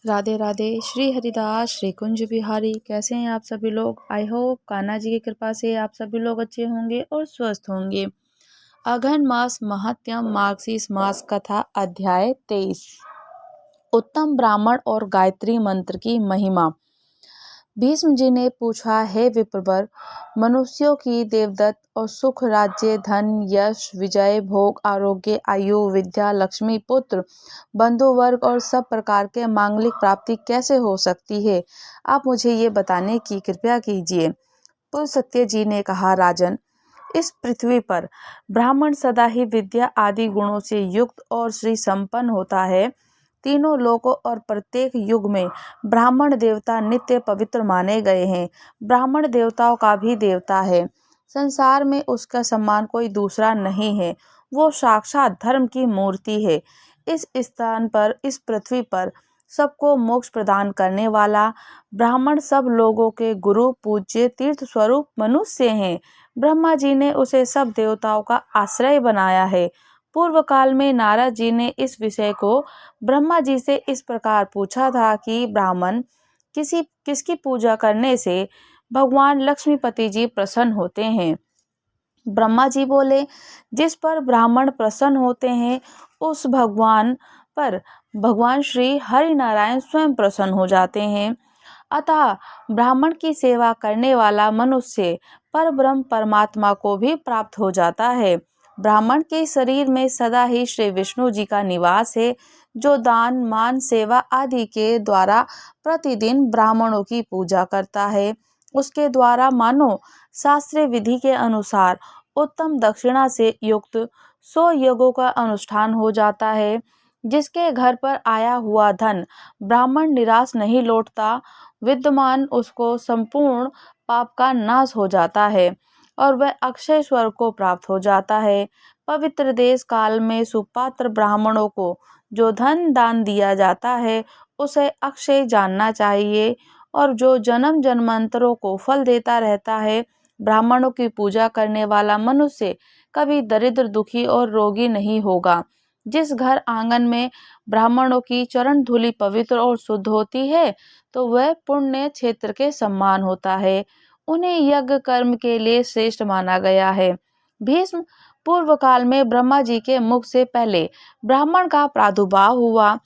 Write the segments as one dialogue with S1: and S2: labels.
S1: राधे राधे। श्री हरिदास श्री कुंज बिहारी। कैसे हैं आप सभी लोग? आई होप कान्हा जी की कृपा से आप सभी लोग अच्छे होंगे और स्वस्थ होंगे। अघन मास महात्म्यम मार्गशीर्ष मास कथा अध्याय 23। उत्तम ब्राह्मण और गायत्री मंत्र की महिमा। भीष्म जी ने पूछा, हे विप्रवर, मनुष्यों की देवदत्त और सुख, राज्य, धन, यश, विजय, भोग, आरोग्य, आयु, विद्या, लक्ष्मी, पुत्र, बंधु वर्ग और सब प्रकार के मांगलिक प्राप्ति कैसे हो सकती है? आप मुझे ये बताने की कृपा कीजिए। पुलस्त्य जी ने कहा, राजन, इस पृथ्वी पर ब्राह्मण सदा ही विद्या आदि गुणों से युक्त और श्री संपन्न होता है। तीनों लोकों और प्रत्येक युग में ब्राह्मण देवता नित्य पवित्र माने गए हैं। ब्राह्मण देवताओं का भी देवता है। संसार में उसका सम्मान कोई दूसरा नहीं है। वो साक्षात धर्म की मूर्ति है। इस स्थान पर, इस पृथ्वी पर सबको मोक्ष प्रदान करने वाला ब्राह्मण सब लोगों के गुरु, पूज्य, तीर्थ स्वरूप मनुष्य हैं। ब्रह्मा जी ने उसे सब देवताओं का आश्रय बनाया है। पूर्व काल में नारद जी ने इस विषय को ब्रह्मा जी से इस प्रकार पूछा था कि ब्राह्मण किसकी पूजा करने से भगवान लक्ष्मीपति जी प्रसन्न होते हैं? ब्रह्मा जी बोले, जिस पर ब्राह्मण प्रसन्न होते हैं उस भगवान पर भगवान श्री हरि नारायण स्वयं प्रसन्न हो जाते हैं। अतः ब्राह्मण की सेवा करने वाला मनुष्य पर ब्रह्म परमात्मा को भी प्राप्त हो जाता है। ब्राह्मण के शरीर में सदा ही श्री विष्णु जी का निवास है, जो दान, मान, सेवा आदि के द्वारा प्रतिदिन ब्राह्मणों की पूजा करता है। उसके द्वारा मानो शास्त्रीय विधि के अनुसार उत्तम दक्षिणा से युक्त 100 यज्ञों का अनुष्ठान हो जाता है। जिसके घर पर आया हुआ धन ब्राह्मण निराश नहीं लौटता, विद्यमान उसको संपूर्ण पाप का नाश हो जाता है और वह अक्षय स्वर्ग को प्राप्त हो जाता है। पवित्र देश काल में सुपात्र ब्राह्मणों को जो धन दान दिया जाता है उसे अक्षय जानना चाहिए, और जो जन्म जन्मांतरों को फल देता रहता है। ब्राह्मणों की पूजा करने वाला मनुष्य कभी दरिद्र, दुखी और रोगी नहीं होगा। जिस घर आंगन में ब्राह्मणों की चरण धूलि पवित्र और शुद्ध होती है तो वह पुण्य क्षेत्र के समान होता है। उन्हें यज्ञ कर्म के लिए श्रेष्ठ माना गया है। भीष्म, पूर्व काल में ब्रह्मा जी के मुख से पहले ब्राह्मण का प्रादुर्भाव हुआ,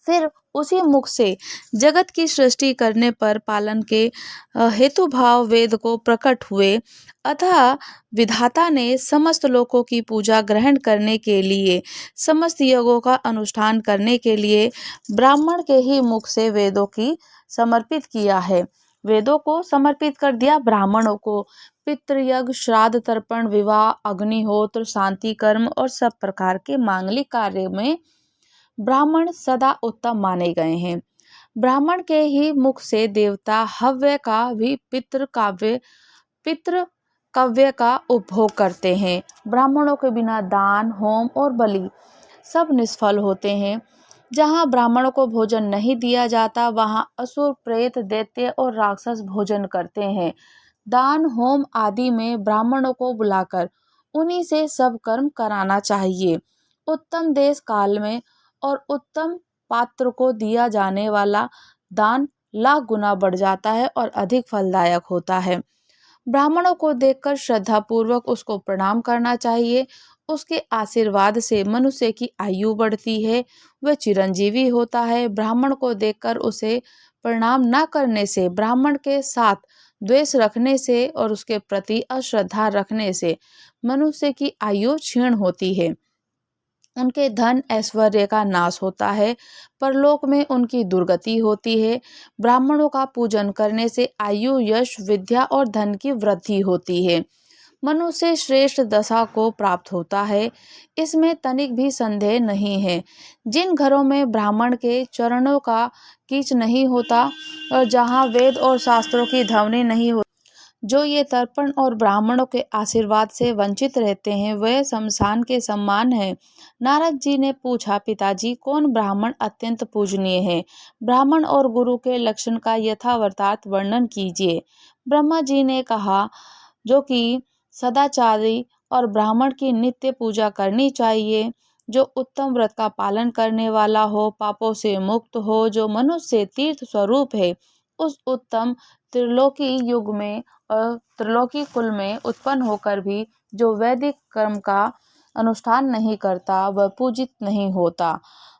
S1: फिर उसी मुख से जगत की सृष्टि करने पर पालन के हेतु भाव वेद को प्रकट हुए। अतः विधाता ने समस्त लोकों की पूजा ग्रहण करने के लिए, समस्त यज्ञों का अनुष्ठान करने के लिए ब्राह्मण के ही मुख से वेदों की समर्पित किया है। वेदों को समर्पित कर दिया ब्राह्मणों को। पितृयज्ञ, श्राद्ध, तर्पण, विवाह, अग्निहोत्र, शांति कर्म और सब प्रकार के मांगलिक कार्य में ब्राह्मण सदा उत्तम माने गए हैं। ब्राह्मण के ही मुख से देवता हव्य का भी पितृ कव्य का उपभोग करते हैं। ब्राह्मणों के बिना दान, होम और बलि सब निष्फल होते हैं। जहाँ ब्राह्मणों को भोजन नहीं दिया जाता वहाँ असुर, प्रेत, दैत्य और राक्षस भोजन करते हैं। दान, होम आदि में ब्राह्मणों को बुलाकर उन्हीं से सब कर्म कराना चाहिए। उत्तम देश काल में और उत्तम पात्र को दिया जाने वाला दान लाख गुना बढ़ जाता है और अधिक फलदायक होता है। ब्राह्मणों को देखकर श्रद्धा पूर्वक उसको प्रणाम करना चाहिए। उसके आशीर्वाद से मनुष्य की आयु बढ़ती है, वह चिरंजीवी होता है। ब्राह्मण को देखकर उसे प्रणाम न करने से, ब्राह्मण के साथ द्वेष रखने से और उसके प्रति अश्रद्धा रखने से मनुष्य की आयु क्षीण होती है। उनके धन ऐश्वर्य का नाश होता है, परलोक में उनकी दुर्गति होती है। ब्राह्मणों का पूजन करने से आयु, यश, विद्या और धन की वृद्धि होती है। मनुष्य श्रेष्ठ दशा को प्राप्त होता है, इसमें तनिक भी संदेह नहीं है। जिन घरों में ब्राह्मण के चरणों का कीच नहीं होता और जहाँ वेद और शास्त्रों की ध्वनि नहीं होती, जो ये तर्पण और ब्राह्मणों के आशीर्वाद से वंचित रहते हैं, वह शमशान के समान है। नारद जी ने पूछा, पिताजी, कौन ब्राह्मण अत्यंत पूजनीय है? ब्राह्मण और गुरु के लक्षण का यथावतार्थ वर्णन कीजिए। ब्रह्मा जी ने कहा, जो कि सदाचारी और ब्राह्मण की नित्य पूजा करनी चाहिए। जो उत्तम व्रत का पालन करने वाला हो, पापों से मुक्त हो, जो मनुष्य तीर्थ स्वरूप है, उस उत्तम त्रिलोकी युग में और त्रिलोकी कुल में उत्पन्न होकर भी जो वैदिक कर्म का अनुष्ठान नहीं करता वह पूजित नहीं होता।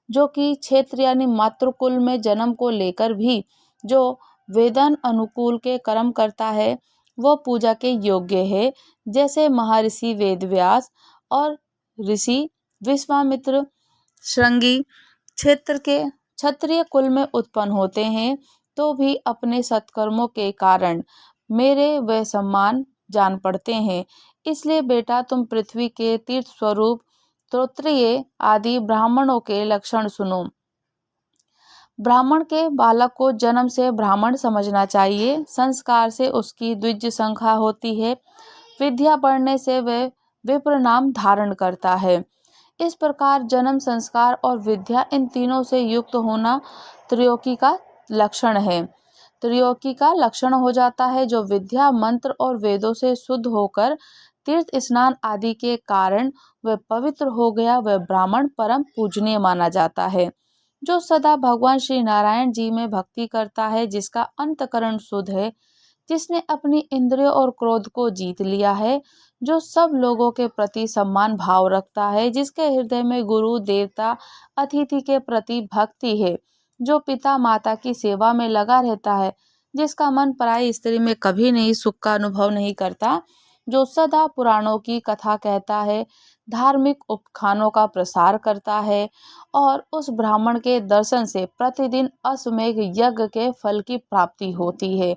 S1: जो कि क्षेत्र यानी मातृकुल में जन्म को लेकर भी जो वेदन अनुकूल के कर्म करता है वो पूजा के योग्य है। जैसे महर्षि वेदव्यास और ऋषि विश्वामित्र श्रृंगी क्षेत्र के क्षत्रिय कुल में उत्पन्न होते हैं तो भी अपने सत्कर्मों के कारण मेरे वे सम्मान जान पड़ते हैं। इसलिए बेटा तुम पृथ्वी के तीर्थ स्वरूप श्रोत्रिय आदि ब्राह्मणों के लक्षण सुनो। ब्राह्मण के बालक को जन्म से ब्राह्मण समझना चाहिए। संस्कार से उसकी द्विज संख्या होती है। विद्या पढ़ने से वह विप्र नाम धारण करता है। इस प्रकार जन्म, संस्कार और विद्या इन तीनों से युक्त होना त्रयोकी का लक्षण है। त्रयोकी का लक्षण हो जाता है जो विद्या, मंत्र और वेदों से शुद्ध होकर तीर्थ स्नान आदि के कारण वह पवित्र हो गया, वह ब्राह्मण परम पूजनीय माना जाता है। जो सदा भगवान श्री नारायण जी में भक्ति करता है, जिसका अंतकरण शुद्ध है, जिसने अपनी इंद्रियों और क्रोध को जीत लिया है, जो सब लोगों के प्रति सम्मान भाव रखता है, जिसके हृदय में गुरु, देवता, अतिथि के प्रति भक्ति है, जो पिता माता की सेवा में लगा रहता है, जिसका मन पराई स्त्री में कभी नहीं सुख का अनुभव नहीं करता, जो सदा पुराणों की कथा कहता है, धार्मिक उपखानों का प्रसार करता है और उस ब्राह्मण के दर्शन से प्रतिदिन अश्वमेध यज्ञ के फल की प्राप्ति होती है।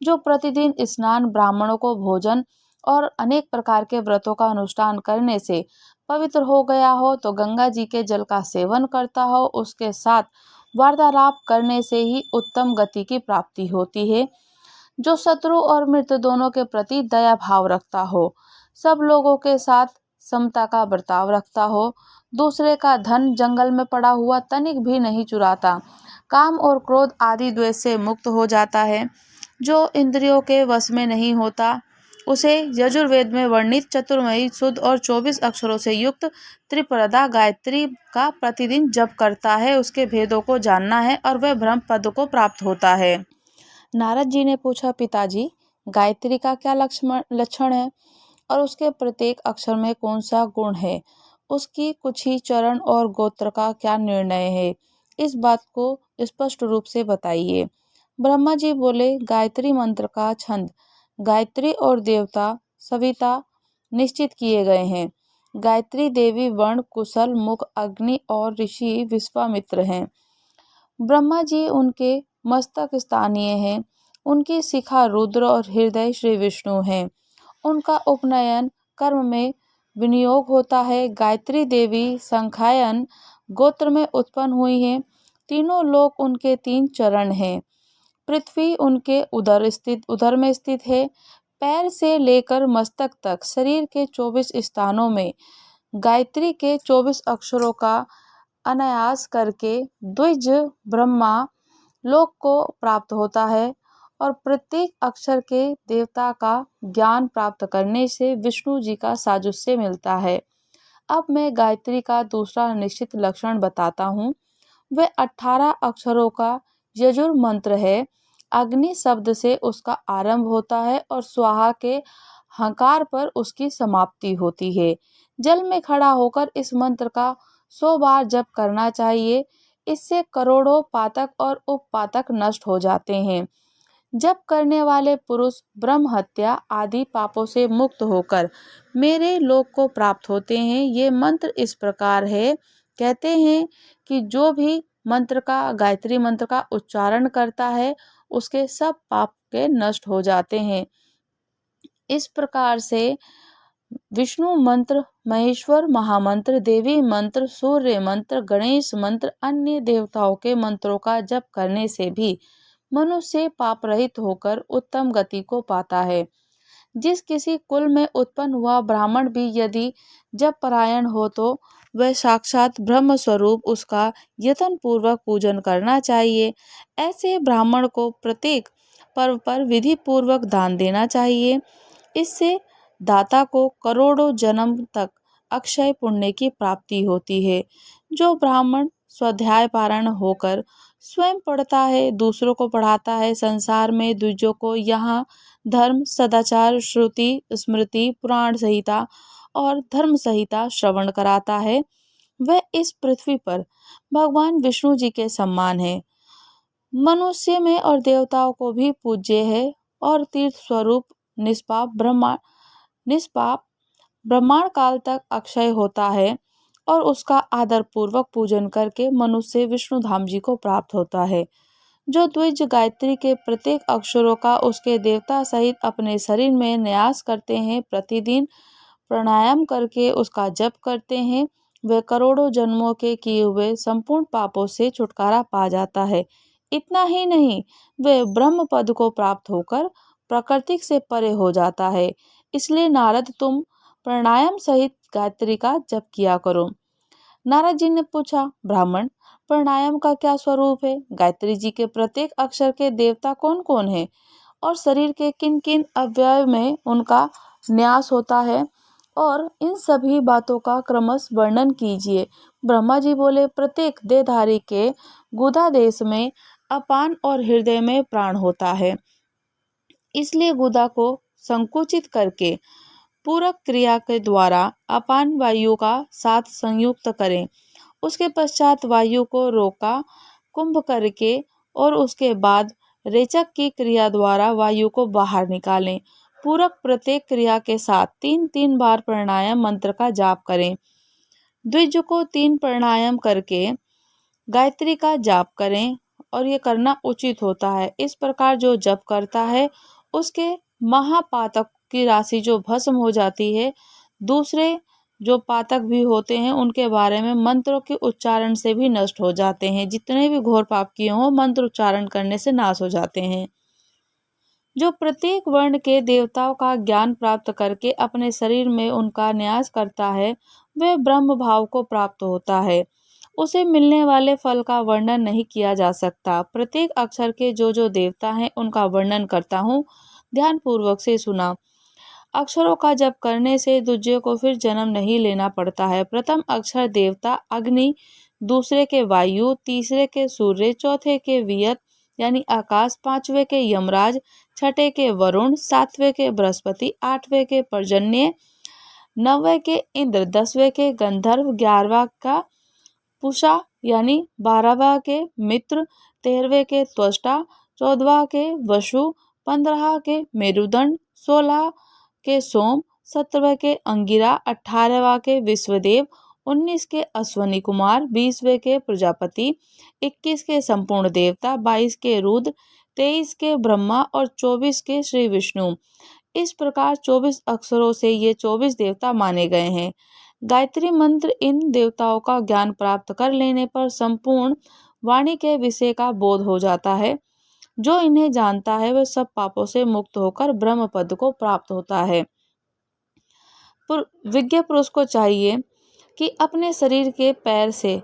S1: जो प्रतिदिन स्नान, ब्राह्मणों को भोजन और अनेक प्रकार के व्रतों का अनुष्ठान करने से पवित्र हो गया हो, तो गंगा जी के जल का सेवन करता हो, उसके साथ वार्तालाप करने से ही उत्तम गति की प्राप्ति होती है। जो शत्रु और मित्र दोनों के प्रति दया भाव रखता हो, सब लोगों के साथ समता का बर्ताव रखता हो, दूसरे का धन जंगल में पड़ा हुआ तनिक भी नहीं चुराता, काम और क्रोध आदि द्वेष से मुक्त हो जाता है, जो इंद्रियों के वश में नहीं होता, उसे यजुर्वेद में वर्णित चतुर्मयी शुद्ध और 24 अक्षरों से युक्त त्रिप्रदा गायत्री का प्रतिदिन जप करता है, उसके भेदों को जानना है और वह ब्रह्म पद को प्राप्त होता है। नारद जी ने पूछा, पिताजी गायत्री का क्या लक्षण है और उसके प्रत्येक अक्षर में कौन सा गुण है? उसकी कुछ ही चरण और गोत्र का क्या निर्णय है? इस बात को स्पष्ट रूप से बताइए। ब्रह्मा जी बोले, गायत्री मंत्र का छंद गायत्री और देवता सविता निश्चित किए गए हैं। गायत्री देवी वर्ण, कुशल, मुख, अग्नि और ऋषि विश्वामित्र हैं। ब्रह्मा जी उनके मस्तक स्थानीय हैं। उनकी शिखा रुद्र और हृदय श्री विष्णु हैं। उनका उपनयन कर्म में विनियोग होता है। गायत्री देवी संख्यायन गोत्र में उत्पन्न हुई हैं। तीनों लोक उनके 3 चरण हैं। पृथ्वी उनके उदर में स्थित है। पैर से लेकर मस्तक तक शरीर के 24 स्थानों में गायत्री के 24 अक्षरों का अनायास करके द्विज ब्रह्मा लोक को प्राप्त होता है और प्रत्येक अक्षर के देवता का ज्ञान प्राप्त करने से विष्णु जी का साजुष्य मिलता है। अब मैं गायत्री का दूसरा निश्चित लक्षण बताता हूँ। वह 18 अक्षरों का यजुर मंत्र है। अग्नि शब्द से उसका आरंभ होता है और स्वाहा के हकार पर उसकी समाप्ति होती है। जल में खड़ा होकर इस मंत्र का 100 बार जप करना चाहिए। इससे करोड़ों पातक और उपपातक नष्ट हो जाते हैं। जप करने वाले पुरुष ब्रह्म हत्या आदि पापों से मुक्त होकर मेरे लोक को प्राप्त होते हैं। ये मंत्र इस प्रकार है। कहते हैं कि जो भी मंत्र का गायत्री मंत्र का उच्चारण करता है उसके सब पाप के नष्ट हो जाते हैं। इस प्रकार से विष्णु मंत्र, महेश्वर महामंत्र, देवी मंत्र, सूर्य मंत्र, गणेश मंत्र, अन्य देवताओं के मंत्रों का जप करने से भी मनुष्य पाप रहित होकर उत्तम गति को पाता है। जिस किसी कुल में उत्पन्न हुआ ब्राह्मण भी यदि जप परायण हो तो वह साक्षात ब्रह्म स्वरूप उसका यत्न पूर्वक पूजन करना चाहिए। ऐसे ब्राह्मण को प्रत्येक पर्व पर विधि पूर्वक दान देना चाहिए। इससे दाता को करोड़ों जन्म तक अक्षय पुण्य की प्राप्ति होती है। जो ब्राह्मण स्वाध्याय पारायण होकर स्वयं पढ़ता है, दूसरों को पढ़ाता है, संसार में द्विजों को यहाँ धर्म, सदाचार, श्रुति, स्मृति, पुराण संहिता और धर्म संहिता श्रवण कराता है, वह इस पृथ्वी पर भगवान विष्णु जी के समान है। मनुष्य में और देवताओं को भी पूज्य है और तीर्थ स्वरूप निष्पाप ब्रह्मांड काल तक अक्षय होता है और उसका आदर पूर्वक पूजन करके मनुष्य विष्णु धाम जी को प्राप्त होता है। जो द्विज गायत्री के प्रत्येक अक्षरों का उसके देवता सहित अपने शरीर में न्यास करते हैं, प्रतिदिन प्राणायाम करके उसका जप करते हैं, वे करोड़ों जन्मों के किए हुए संपूर्ण पापों से छुटकारा पा जाता है। इतना ही नहीं, वे ब्रह्म पद को प्राप्त होकर प्रकृति से परे हो जाता है। इसलिए नारद, तुम प्राणायाम सहित गायत्री का जप किया करो। नारद जी ने पूछा, ब्राह्मण, प्राणायाम का क्या स्वरूप है? गायत्री जी के प्रत्येक अक्षर के देवता कौन कौन है और शरीर के किन किन अवयव में उनका न्यास होता है, और इन सभी बातों का क्रमश वर्णन कीजिए। ब्रह्मा जी बोले, प्रत्येक देहधारी के गुदा देश में अपान और हृदय में प्राण होता है, इसलिए गुदा को संकुचित करके पूरक क्रिया के द्वारा अपान वायु का साथ संयुक्त करें। उसके पश्चात वायु को रोका कुंभ करके और उसके बाद रेचक की क्रिया द्वारा वायु को बाहर निकालें। पूरक प्रत्येक क्रिया के साथ 3-3 बार प्राणायाम मंत्र का जाप करें। द्विज को 3 प्राणायाम करके गायत्री का जाप करें और ये करना उचित होता है। इस प्रकार जो जप करता है उसके महापातक की राशि जो भस्म हो जाती है, दूसरे जो पातक भी होते हैं उनके बारे में मंत्रों के उच्चारण से भी नष्ट हो जाते हैं। जितने भी घोर पाप किए हों मंत्र उच्चारण करने से नाश हो जाते हैं। जो प्रत्येक वर्ण के देवताओं का ज्ञान प्राप्त करके अपने शरीर में उनका न्यास करता है, वह ब्रह्म भाव को प्राप्त होता है। उसे मिलने वाले फल का वर्णन नहीं किया जा सकता। प्रत्येक अक्षर के जो जो देवता हैं उनका वर्णन करता हूँ, ध्यान पूर्वक से सुना। अक्षरों का जप करने से दूसरे को फिर जन्म नहीं लेना पड़ता है। प्रथम अक्षर देवता अग्नि, दूसरे के वायु, तीसरे के सूर्य, चौथे के वियत यानी आकाश, पांचवे के यमराज, छठे के वरुण, सातवें के बृहस्पति, आठवें के पर्जन्य, नौवें के इंद्र, 10वें के गंधर्व, 11वां का पूषा यानी 12वां के मित्र, 13वें के त्वष्टा, 14वां के वसु, 15 के मेरुदंड, 16 के सोम, 17वें के अंगिरा, 18वां के विश्वदेव, 19 के अश्वनी कुमार, 20वें के प्रजापति, 21 के संपूर्ण देवता, 22 के रुद्र, 23 के ब्रह्मा और 24 के श्री विष्णु। इस प्रकार 24 अक्षरों से ये 24 देवता माने गए हैं। गायत्री मंत्र इन देवताओं का ज्ञान प्राप्त कर लेने पर संपूर्ण वाणी के विषय का बोध हो जाता है। जो इन्हें जानता है वह सब पापों से मुक्त होकर ब्रह्म पद को प्राप्त होता है। विज्ञ पुरुष को चाहिए कि अपने शरीर के पैर से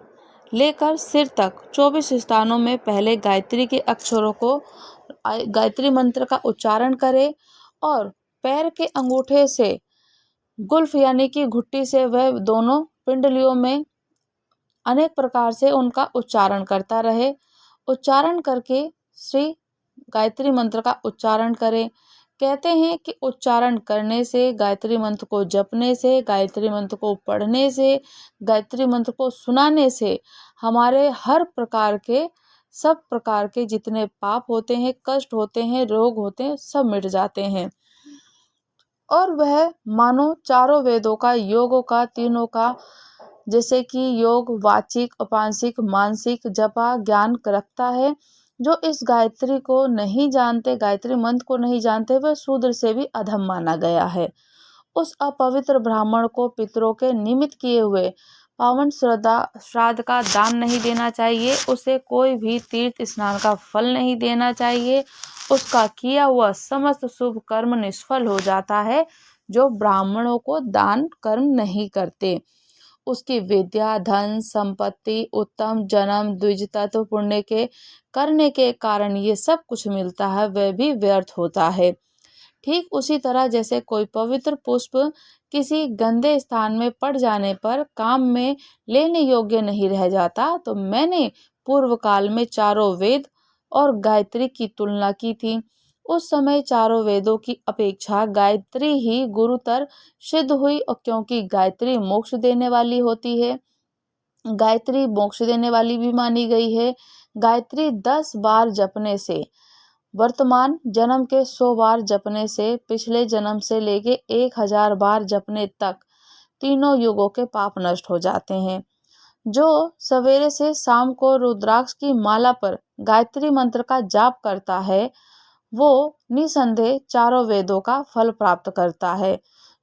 S1: लेकर सिर तक 24 स्थानों में पहले गायत्री के अक्षरों को गायत्री मंत्र का उच्चारण करे और पैर के अंगूठे से गुल्फ यानी कि घुट्टी से वह दोनों पिंडलियों में अनेक प्रकार से उनका उच्चारण करता रहे। उच्चारण करके श्री गायत्री मंत्र का उच्चारण करें। कहते हैं कि उच्चारण करने से, गायत्री मंत्र को जपने से, गायत्री मंत्र को पढ़ने से, गायत्री मंत्र को सुनाने से हमारे हर प्रकार के, सब प्रकार के जितने पाप होते हैं, कष्ट होते हैं, रोग होते हैं, सब मिट जाते हैं। और वह मानो चारों वेदों का, योगों का, तीनों का, जैसे कि योग वाचिक, अपांसिक, मानसिक जपा ज्ञान रखता है। जो इस गायत्री को नहीं जानते, गायत्री मंत्र को नहीं जानते, वह शूद्र से भी अधम माना गया है। उस अपवित्र ब्राह्मण को पितरों के निमित्त किए हुए पावन श्राद्ध का दान नहीं देना चाहिए। उसे कोई भी तीर्थ स्नान का फल नहीं देना चाहिए। उसका किया हुआ समस्त शुभ कर्म निष्फल हो जाता है। जो ब्राह्मणों को दान कर्म नहीं करते, उसकी विद्या, धन, संपत्ति, उत्तम जन्म, द्विज तत्व पुण्य के करने के कारण ये सब कुछ मिलता है, वह भी व्यर्थ होता है। ठीक उसी तरह जैसे कोई पवित्र पुष्प किसी गंदे स्थान में पड़ जाने पर काम में लेने योग्य नहीं रह जाता, तो मैंने पूर्व काल में चारों वेद और गायत्री की तुलना की थी। उस समय चारों वेदों की अपेक्षा गायत्री ही गुरुतर सिद्ध हुई, और क्योंकि गायत्री मोक्ष देने वाली होती है, गायत्री मोक्ष देने वाली भी मानी गई है। गायत्री 10 बार जपने से, वर्तमान जन्म के 100 बार जपने से, पिछले जन्म से लेके 1000 बार जपने तक तीनों युगों के पाप नष्ट हो जाते हैं। जो सवेरे से शाम को रुद्राक्ष की माला पर गायत्री मंत्र का जाप करता है, वो निसंदेह चारों वेदों का फल प्राप्त करता है।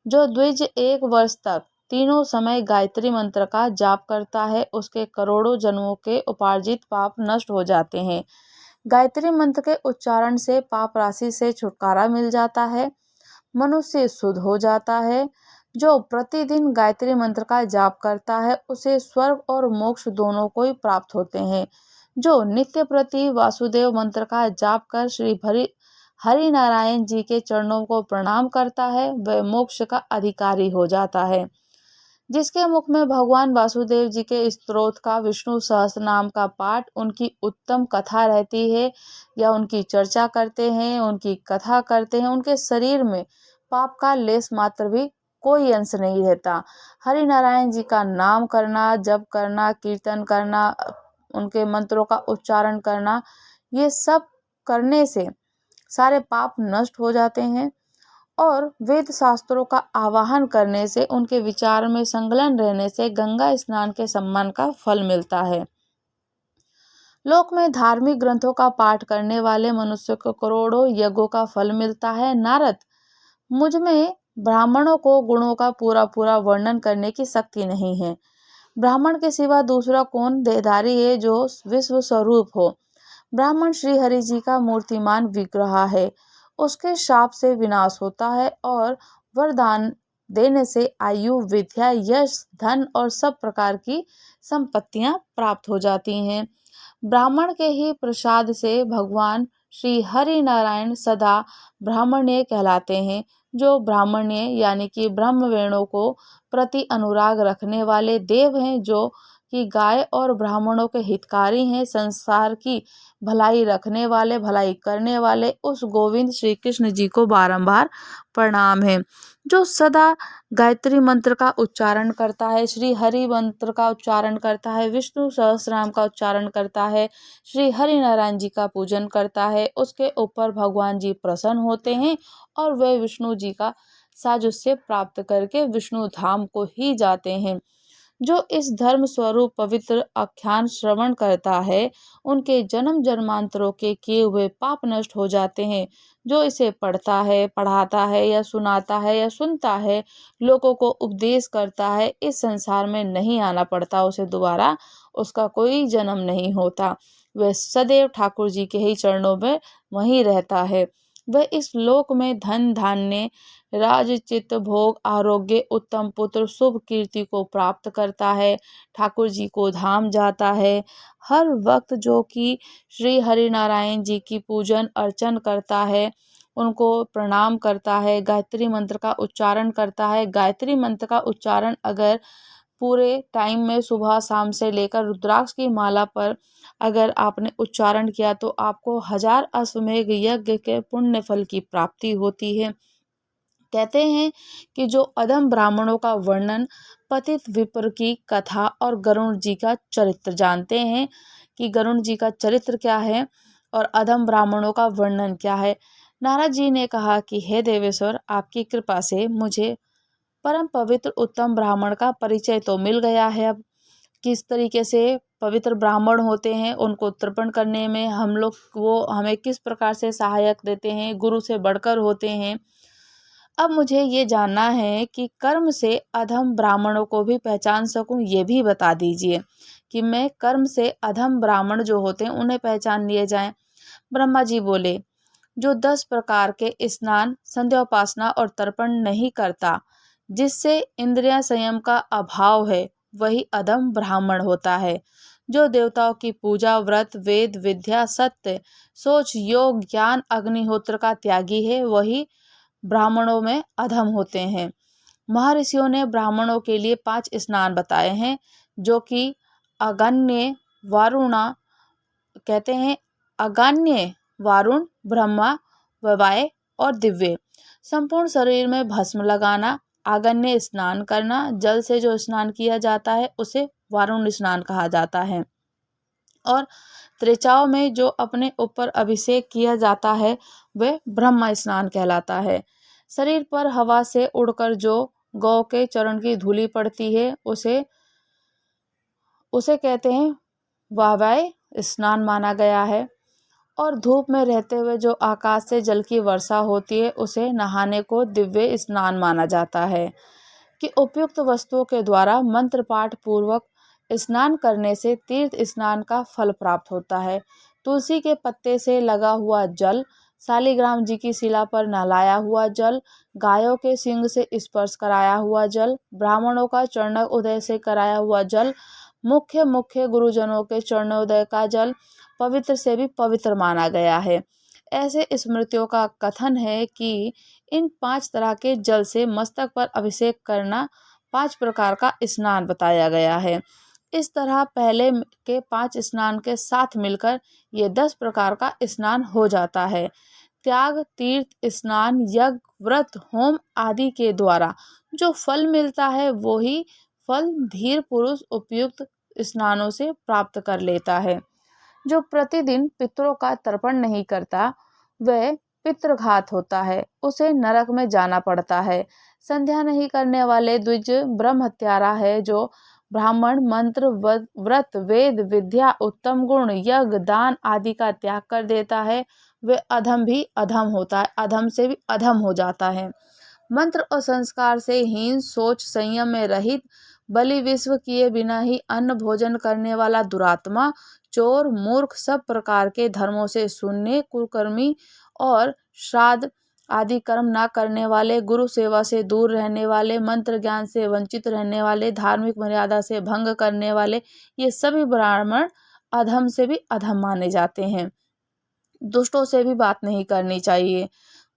S1: जो द्विज 1 वर्ष तक तीनों समय गायत्री मंत्र का जाप करता है, उसके करोड़ों जन्मों के उपार्जित पाप नष्ट हो जाते हैं। गायत्री मंत्र के उच्चारण से पाप राशि से छुटकारा मिल जाता है, मनुष्य शुद्ध हो जाता है। जो प्रतिदिन गायत्री मंत्र का जाप करता है, उसे स्वर्ग और मोक्ष दोनों को ही प्राप्त होते हैं। जो नित्य प्रति वासुदेव मंत्र का जाप कर श्री हरि नारायण जी के चरणों को प्रणाम करता है, वह मोक्ष का अधिकारी हो जाता है। जिसके मुख में भगवान वासुदेव जी के स्तोत्र का, विष्णु सहस्त्र नाम का पाठ, उनकी उत्तम कथा रहती है या उनकी चर्चा करते हैं, उनकी कथा करते हैं, उनके शरीर में पाप का लेस मात्र भी कोई अंश नहीं रहता। हरि नारायण जी का नाम करना, जप करना, कीर्तन करना, उनके मंत्रों का उच्चारण करना, ये सब करने से सारे पाप नष्ट हो जाते हैं, और वेद शास्त्रों का आवाहन करने से, उनके विचार में संलग्न रहने से गंगा स्नान के सम्मान का फल मिलता है। लोक में धार्मिक ग्रंथों का पाठ करने वाले मनुष्य को करोड़ों यज्ञों का फल मिलता है। नारद, मुझ में ब्राह्मणों को गुणों का पूरा पूरा वर्णन करने की शक्ति नहीं है। ब्राह्मण के सिवा दूसरा कौन देहधारी है जो विश्व स्वरूप हो। ब्राह्मण श्री हरि जी का मूर्तिमान विग्रह है। उसके शाप से विनाश होता है और वरदान देने से आयु, विद्या, यश, धन और सब प्रकार की संपत्तियां प्राप्त हो जाती हैं। ब्राह्मण के ही प्रसाद से भगवान श्री हरि नारायण सदा ब्राह्मण्य कहलाते हैं। जो ब्राह्मण्य यानी कि ब्रह्मवेणों को प्रति अनुराग रखने वाले देव हैं, जो कि गाय और ब्राह्मणों के हितकारी हैं, संसार की भलाई रखने वाले, भलाई करने वाले, उस गोविंद श्री कृष्ण जी को बारंबार प्रणाम है। जो सदा गायत्री मंत्र का उच्चारण करता है, श्री हरि मंत्र का उच्चारण करता है, विष्णु सहस्रनाम का उच्चारण करता है, श्री हरि नारायण जी का पूजन करता है, उसके ऊपर भगवान जी प्रसन्न होते हैं और वे विष्णु जी का साजुष्य प्राप्त करके विष्णु धाम को ही जाते हैं। जो इस धर्म स्वरूप पवित्र आख्यान श्रवण करता है, उनके जन्म जन्मांतरों के किए हुए पाप नष्ट हो जाते हैं। जो इसे पढ़ता है, पढ़ाता है या सुनाता है या सुनता है, लोगों को उपदेश करता है, इस संसार में नहीं आना पड़ता उसे दोबारा, उसका कोई जन्म नहीं होता। वह सदैव ठाकुर जी के ही चरणों में वहीं रहता है। वह इस लोक में धन धान्य, राज, चित्त, भोग, आरोग्य, उत्तम पुत्र, शुभ कीर्ति को प्राप्त करता है, ठाकुर जी को धाम जाता है। हर वक्त जो कि श्री हरि नारायण जी की पूजन अर्चन करता है, उनको प्रणाम करता है, गायत्री मंत्र का उच्चारण करता है। गायत्री मंत्र का उच्चारण अगर पूरे टाइम में सुबह शाम से लेकर रुद्राक्ष की माला पर अगर आपने उच्चारण किया, तो आपको 1000 अश्वमेघ यज्ञ के पुण्य फल की प्राप्ति होती है। कहते हैं कि जो अधम ब्राह्मणों का वर्णन, पतित विप्र की कथा और गरुण जी का चरित्र जानते हैं कि गरुण जी का चरित्र क्या है और अधम ब्राह्मणों का वर्णन क्या है। नारद जी ने कहा कि हे देवेश्वर, आपकी कृपा से मुझे परम पवित्र उत्तम ब्राह्मण का परिचय तो मिल गया है। अब किस तरीके से पवित्र ब्राह्मण होते हैं, उनको तर्पण करने में हम लोग, वो हमें किस प्रकार से सहायक देते हैं, गुरु से बढ़कर होते हैं। अब मुझे ये जानना है कि कर्म से अधम ब्राह्मणों को भी पहचान सकूं, ये भी बता दीजिए कि मैं कर्म से अधम ब्राह्मण जो होते हैं उन्हें पहचान लिए जाएं। ब्रह्मा जी बोले, जो 10 प्रकार के स्नान, संध्या उपासना और तर्पण नहीं करता, जिससे इंद्रिय संयम का अभाव है, वही अधम ब्राह्मण होता है। जो देवताओं की पूजा, व्रत, वेद, विद्या, सत्य, सोच, योग, ज्ञान, अग्निहोत्र का त्यागी है, वही ब्राह्मणों में अधम होते हैं। महर्षियों ने ब्राह्मणों के लिए 5 स्नान बताए हैं, जो कि अगन्य, वारुणा कहते हैं, अगन्य, वारुण, ब्रह्मा, ववाय और दिव्य। संपूर्ण शरीर में भस्म लगाना, आगन्य स्नान करना, जल से जो स्नान किया जाता है उसे वारुण स्नान कहा जाता है। और त्रिचाओं में जो अपने ऊपर अभिषेक किया जाता है वह ब्रह्म स्नान कहलाता है। शरीर पर हवा से उड़कर जो गौ के चरण की धूलि पड़ती है उसे कहते हैं वाहवाय स्नान माना गया है। और धूप में रहते हुए जो आकाश से जल की वर्षा होती है उसे नहाने को दिव्य स्नान माना जाता है। कि उपयुक्त वस्तुओं के द्वारा मंत्र पाठ पूर्वक स्नान करने से तीर्थ स्नान का फल प्राप्त होता है। तुलसी के पत्ते से लगा हुआ जल, शालिग्राम जी की शिला पर नहलाया हुआ जल, गायों के सींग से स्पर्श कराया हुआ जल, ब्राह्मणों का चरणोदय से कराया हुआ जल, मुख्य गुरुजनों के चरणोदय का जल पवित्र से भी पवित्र माना गया है। ऐसे स्मृतियों का कथन है कि इन 5 तरह के जल से मस्तक पर अभिषेक करना 5 प्रकार का स्नान बताया गया है। इस तरह पहले के 5 स्नान के साथ मिलकर ये 10 प्रकार का स्नान हो जाता है। त्याग, तीर्थ स्नान, यज्ञ, व्रत, होम आदि के द्वारा जो फल मिलता है वही फल धीर पुरुष उपयुक्त स्नानों से प्राप्त कर लेता है। जो प्रतिदिन पितरों का तर्पण नहीं करता वह पितृघात होता है, उसे नरक में जाना पड़ता है। संध्या नहीं करने वाले द्विज ब्रह्म हत्यारा है। जो ब्राह्मण मंत्र, व्रत, वेद, विद्या, उत्तम गुण, यज्ञ, दान आदि का त्याग कर देता है वह अधम भी अधम होता है, अधम से भी अधम हो जाता है। मंत्र और संस्कार से हीन, सोच संयम में रहित, बलि विश्व किए बिना ही अन्न भोजन करने वाला दुरात्मा, चोर, मूर्ख, सब प्रकार के धर्मों से शून्य, कुकर्मी और श्राद्ध आदि कर्म ना करने वाले, गुरु सेवा से दूर रहने वाले, मंत्र ज्ञान से वंचित रहने वाले, धार्मिक मर्यादा से भंग करने वाले, ये सभी ब्राह्मण अधम से भी अधम माने जाते हैं। दुष्टों से भी बात नहीं करनी चाहिए,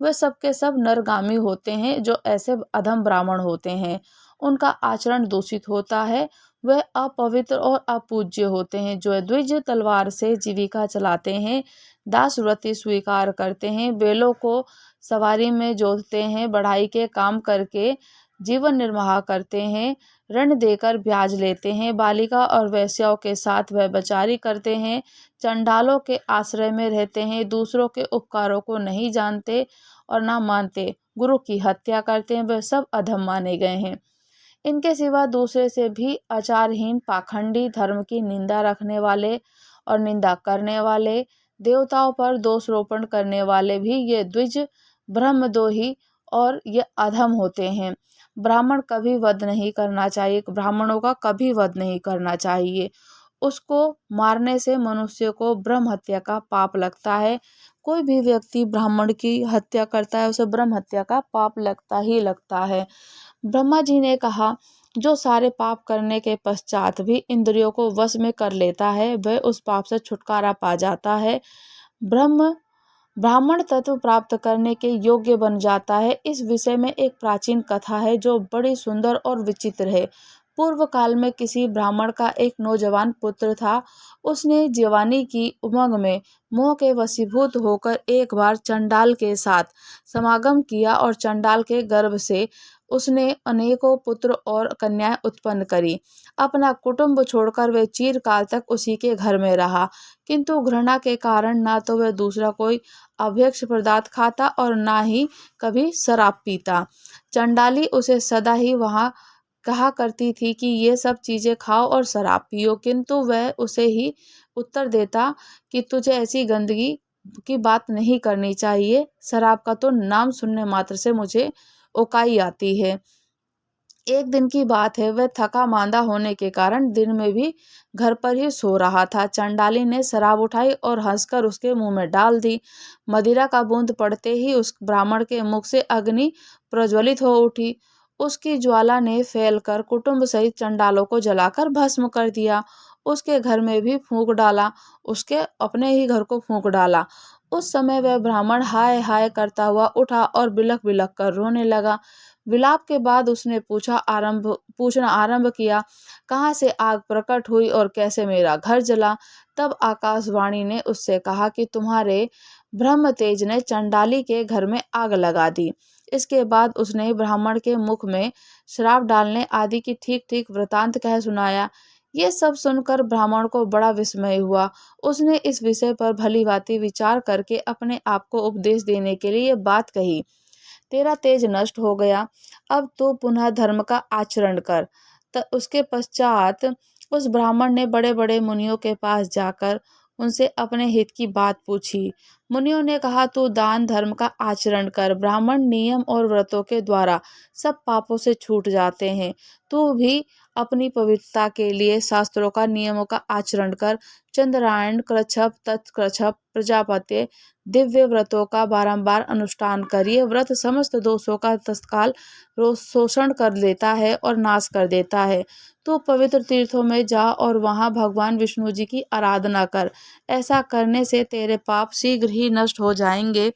S1: वे सब के सब नरगामी होते हैं। जो ऐसे अधम ब्राह्मण होते हैं उनका आचरण दूषित होता है, वह अपवित्र और अपूज्य होते हैं। जो द्विज तलवार से जीविका चलाते हैं, दास व्रति स्वीकार करते हैं, बैलों को सवारी में जोतते हैं, बढ़ाई के काम करके जीवन निर्वाह करते हैं, ऋण देकर ब्याज लेते हैं, बालिका और वैश्याओं के साथ व्यभिचारी करते हैं, चंडालों के आश्रय में रहते हैं, दूसरों के उपकारों को नहीं जानते और ना मानते, गुरु की हत्या करते हैं, वह सब अधम माने गए हैं। इनके सिवा दूसरे से भी आचारहीन, पाखंडी, धर्म की निंदा रखने वाले और निंदा करने वाले, देवताओं पर दोष रोपण करने वाले भी ये द्विज ब्रह्मद्रोही और ये अधम होते हैं। ब्राह्मण कभी वध नहीं करना चाहिए, ब्राह्मणों का कभी वध नहीं करना चाहिए। उसको मारने से मनुष्य को ब्रह्म हत्या का पाप लगता है। कोई भी व्यक्ति ब्राह्मण की हत्या करता है उसे ब्रह्म हत्या का पाप लगता ही लगता है। ब्रह्मा जी ने कहा, जो सारे पाप करने के पश्चात भी इंद्रियों को वश में कर लेता है वह उस पाप से छुटकारा पा जाता है, ब्राह्मण तत्व प्राप्त करने के योग्य बन जाता है। इस विषय में एक प्राचीन कथा है जो बड़ी सुंदर और विचित्र है। पूर्व काल में किसी ब्राह्मण का एक नौजवान पुत्र था। उसने जवानी की उमंग में मोह के वशीभूत होकर एक बार चंडाल के साथ समागम किया और चंडाल के गर्भ से उसने अनेकों पुत्र और कन्याएं उत्पन्न करी। अपना कुटुंब छोड़कर वह चिरकाल तक उसी के घर में रहा, किंतु घृणा के कारण ना तो वह दूसरा कोई अभ्यक्ष पदार्थ खाता और ना ही कभी शराब पीता। चंडाली उसे सदा ही वहाँ कहा करती थी कि ये सब चीजें खाओ और शराब पियो, किंतु वह उसे ही उत्तर देता कि तुझे ऐसी गंदगी की बात नहीं करनी चाहिए, शराब का तो नाम सुनने मात्र से मुझे उकाई आती है। एक दिन की बात है, वह थका मांदा होने के कारण दिन में भी घर पर ही सो रहा था। चंडाली ने शराब उठाई और हंसकर उसके मुंह में डाल दी। मदिरा का बूंद पड़ते ही उस ब्राह्मण के मुख से अग्नि प्रज्वलित हो उठी। उसकी ज्वाला ने फैलकर कुटुंब सहित चंडालों को जलाकर भस्म कर दिया। उसके घर में भी फूंक डाला, उसके अपने ही घर को फूंक डाला। उस समय वह ब्राह्मण हाय हाय करता हुआ उठा और बिलख बिलख कर रोने लगा। विलाप के बाद उसने पूछना आरंभ किया, कहाँ से आग प्रकट हुई और कैसे मेरा घर जला। तब आकाशवाणी ने उससे कहा कि तुम्हारे ब्रह्म तेज ने चंडाली के घर में आग लगा दी। इसके बाद उसने ब्राह्मण के मुख में श्राप डालने आदि की ठीक ठीक वृतांत कह सुनाया। ये सब सुनकर ब्राह्मण को बड़ा विस्मय हुआ। उसने इस विषय पर भलीभांति विचार करके अपने आप को उपदेश देने के लिए ये बात कही, तेरा तेज नष्ट हो गया, अब तू पुनः धर्म का आचरण कर। उसके पश्चात उस ब्राह्मण ने बड़े बड़े मुनियों के पास जाकर उनसे अपने हित की बात पूछी। मुनियों ने कहा, तू दान धर्म का आचरण कर, ब्राह्मण नियम और व्रतों के द्वारा सब पापों से छूट जाते हैं। तू भी अपनी पवित्रता के लिए शास्त्रों का नियमों का आचरण कर, चंद्रायण, कृच्छप, तत्कृच्छप, प्रजापत्य दिव्य व्रतों का बारंबार अनुष्ठान कर। ये व्रत समस्त दोषों का तत्काल शोषण कर लेता है और नाश कर देता है। तू पवित्र तीर्थों में जा और वहां भगवान विष्णु जी की आराधना कर। ऐसा करने से तेरे पाप शीघ्र ही नष्ट हो जाएंगे